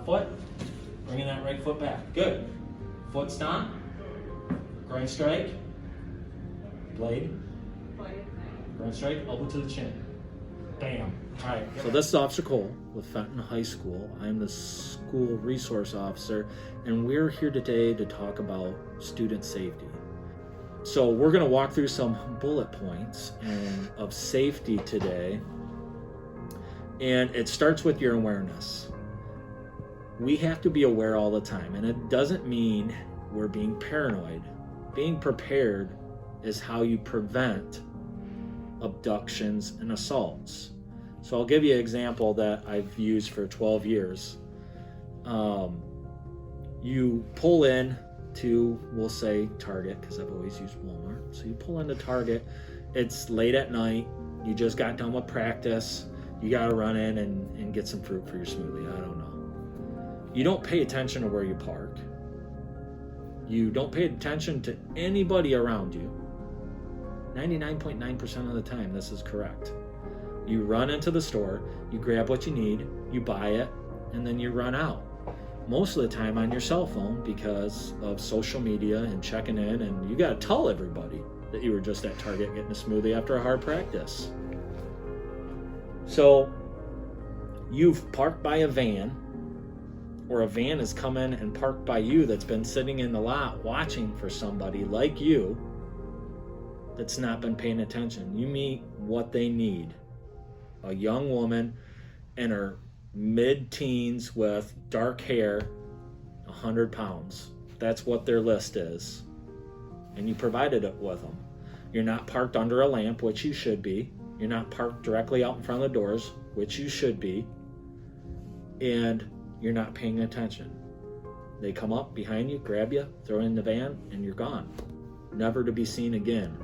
foot, bringing that right foot back. Good. Foot stomp, groin strike, blade, groin strike, elbow to the chin. Bam. All right. So this is Officer Cole with Fenton High School. I'm the school resource officer, and we're here today to talk about student safety. So we're going to walk through some bullet points of safety today, and it starts with your awareness. We have to be aware all the time, and it doesn't mean we're being paranoid. Being prepared is how you prevent abductions and assaults. So I'll give you an example that I've used for 12 years. You pull in to, we'll say Target, because I've always used Walmart. So you pull into Target, it's late at night, you just got done with practice, you gotta run in and get some fruit for your smoothie, I don't know. You don't pay attention to where you park. You don't pay attention to anybody around you. 99.9% of the time, this is correct. You run into the store, you grab what you need, you buy it, and then you run out. Most of the time on your cell phone because of social media and checking in, and you gotta tell everybody that you were just at Target getting a smoothie after a hard practice. So you've parked by a van, or a van has come in and parked by you that's been sitting in the lot watching for somebody like you that's not been paying attention. You meet what they need. A young woman in her mid-teens with dark hair, 100 pounds. That's what their list is. And you provided it with them. You're not parked under a lamp, which you should be. You're not parked directly out in front of the doors, which you should be. And you're not paying attention. They come up behind you, grab you, throw you in the van, and you're gone. Never to be seen again.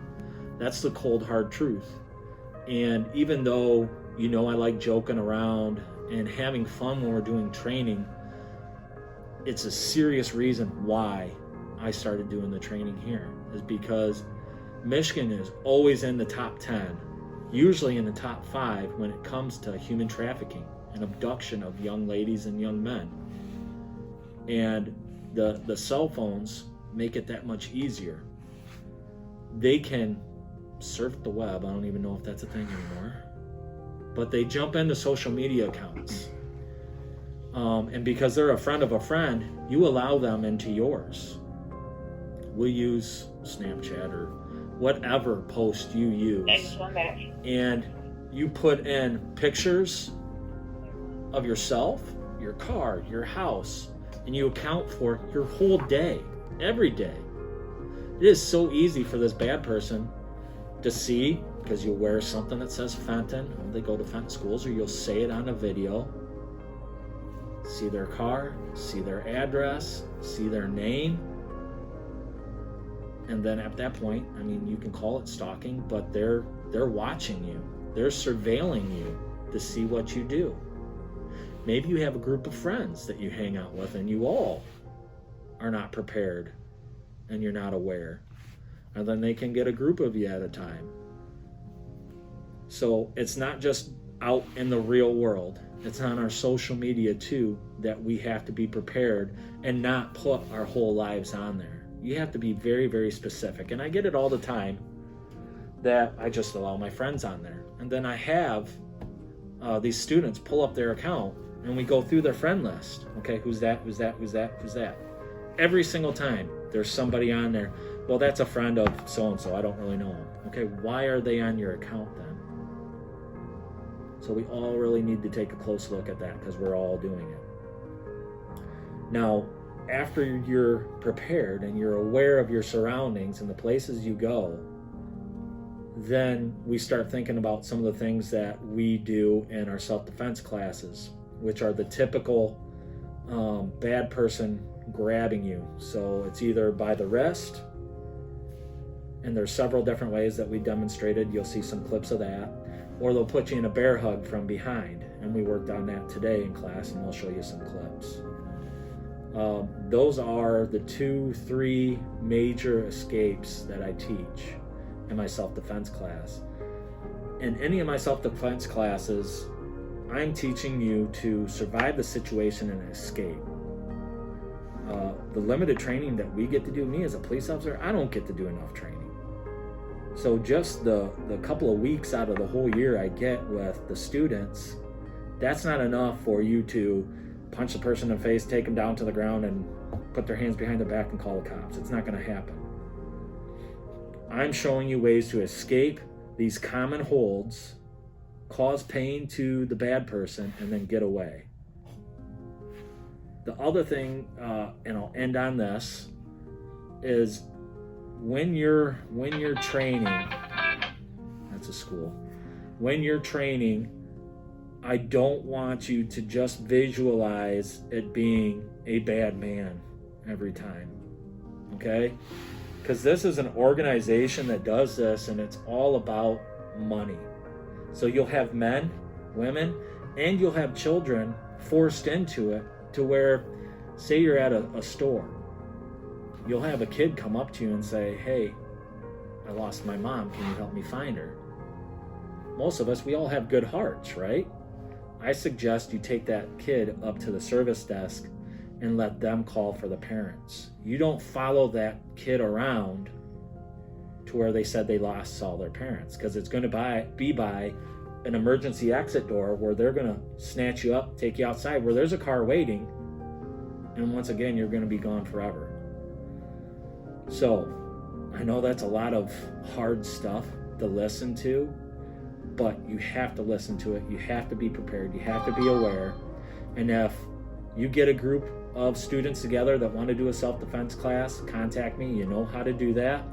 That's the cold, hard truth. And even though, you know, I like joking around and having fun when we're doing training, it's a serious reason why I started doing the training here, is because Michigan is always in the top 10, usually in the top 5 when it comes to human trafficking and abduction of young ladies and young men. And the cell phones make it that much easier. They can surf the web. I don't even know if that's a thing anymore. But they jump into social media accounts. And because they're a friend of a friend, you allow them into yours. We use Snapchat or whatever post you use. And you put in pictures of yourself, your car, your house, and you account for your whole day, every day. It is so easy for this bad person to see, because you'll wear something that says Fenton, when they go to Fenton schools, or you'll say it on a video, see their car, see their address, see their name, and then at that point, I mean, you can call it stalking, but they're watching you. They're surveilling you to see what you do. Maybe you have a group of friends that you hang out with and you all are not prepared and you're not aware. And then they can get a group of you at a time. So it's not just out in the real world. It's on our social media too that we have to be prepared and not put our whole lives on there. You have to be very, very specific. And I get it all the time that I just allow my friends on there. And then I have these students pull up their account and we go through their friend list. Okay, who's that, who's that, who's that, who's that? Every single time there's somebody on there. Well, that's a friend of so-and-so, I don't really know him. Okay, why are they on your account then? So we all really need to take a close look at that because we're all doing it. Now, after you're prepared and you're aware of your surroundings and the places you go, then we start thinking about some of the things that we do in our self-defense classes, which are the typical bad person grabbing you. So it's either by the wrist, and there's several different ways that we demonstrated. You'll see some clips of that. Or they'll put you in a bear hug from behind. And we worked on that today in class, and we'll show you some clips. Those are the 2-3 major escapes that I teach in my self-defense class. In any of my self-defense classes, I'm teaching you to survive the situation and escape. The limited training that we get to do, me as a police officer, I don't get to do enough training. So just the couple of weeks out of the whole year I get with the students, that's not enough for you to punch the person in the face, take them down to the ground, and put their hands behind their back and call the cops. It's not going to happen. I'm showing you ways to escape these common holds, cause pain to the bad person, and then get away. The other thing, and I'll end on this, is when you're training, that's a school, when you're training, I don't want you to just visualize it being a bad man every time, okay? Because this is an organization that does this, and it's all about money. So you'll have men, women, and you'll have children forced into it, to where, say you're at a store, you'll have a kid come up to you and say, hey, I lost my mom, can you help me find her? Most of us, we all have good hearts, right? I suggest you take that kid up to the service desk and let them call for the parents. You don't follow that kid around to where they said they lost all their parents, because it's going to be by an emergency exit door where they're going to snatch you up, take you outside where there's a car waiting, and once again, you're going to be gone forever. So, I know that's a lot of hard stuff to listen to, but you have to listen to it. You have to be prepared. You have to be aware. And if you get a group of students together that want to do a self-defense class, contact me. You know how to do that.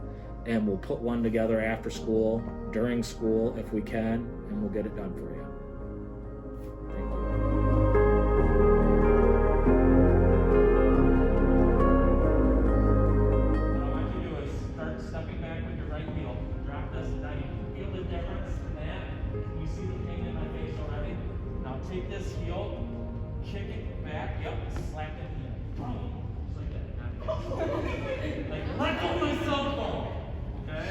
And we'll put one together after school, during school, if we can, and we'll get it done for you. Thank you. What I want you to do is start stepping back with your right heel. Drop this. Now you can feel the difference in that. Can you see the pain in my face already? Now take this heel, kick it back, yep, slap it in. Boom. Just like that. Like, let go of my cell phone. Okay.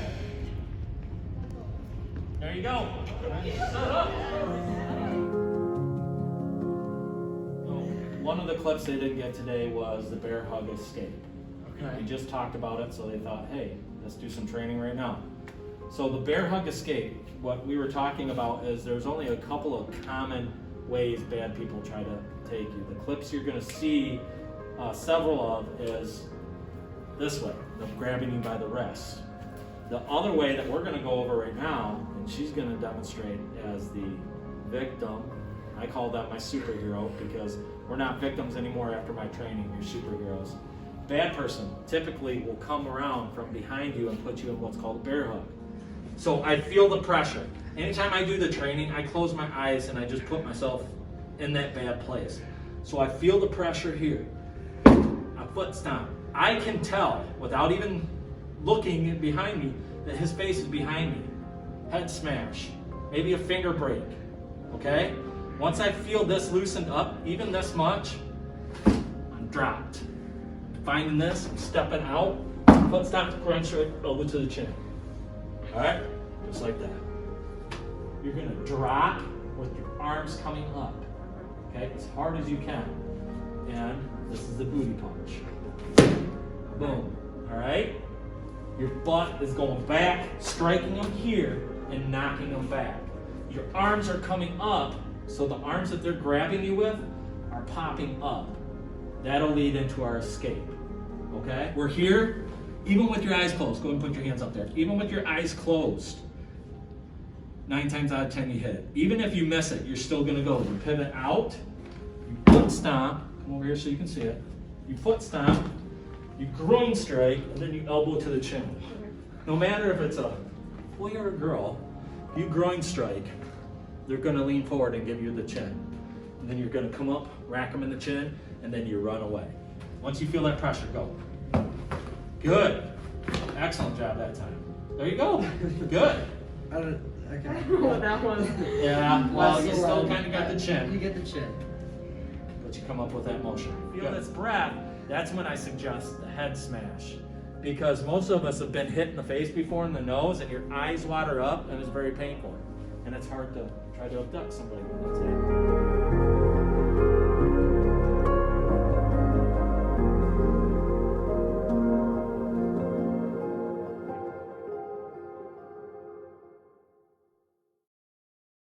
There you go. Shut up. One of the clips they didn't get today was the bear hug escape. Okay. We just talked about it, so they thought, hey, let's do some training right now. So the bear hug escape, what we were talking about is there's only a couple of common ways bad people try to take you. The clips you're going to see several of is this way, them grabbing you by the wrist. The other way that we're going to go over right now, and she's going to demonstrate as the victim, I call that my superhero because we're not victims anymore after my training, you're superheroes. Bad person typically will come around from behind you and put you in what's called a bear hug. So I feel the pressure. Anytime I do the training, I close my eyes and I just put myself in that bad place. So I feel the pressure here. I foot stomp. I can tell without even looking behind me that his face is behind me. Head smash, maybe a finger break, okay? Once I feel this loosened up, even this much, I'm dropped. Finding this, I'm stepping out, foot stomp, crunch right over to the chin. All right, just like that. You're gonna drop with your arms coming up, okay, as hard as you can. And this is the booty punch. Boom, all right? Your butt is going back, striking them here, and knocking them back. Your arms are coming up, so the arms that they're grabbing you with are popping up. That'll lead into our escape, okay? We're here, even with your eyes closed. Go and put your hands up there. Even with your eyes closed, 9 times out of 10 you hit it. Even if you miss it, you're still gonna go. You pivot out, you foot stomp, come over here so you can see it. You foot stomp, you groin strike, and then you elbow to the chin. No matter if it's a boy or a girl, you groin strike, they're gonna lean forward and give you the chin. And then you're gonna come up, rack them in the chin, and then you run away. Once you feel that pressure, go. Good. Excellent job that time. There you go. Good. I don't know what that was. Yeah, well, you still kind of got the chin. You get the chin. But you come up with that motion. Feel this breath. That's when I suggest the head smash. Because most of us have been hit in the face before, in the nose, and your eyes water up, and it's very painful. And it's hard to try to abduct somebody when that's happening.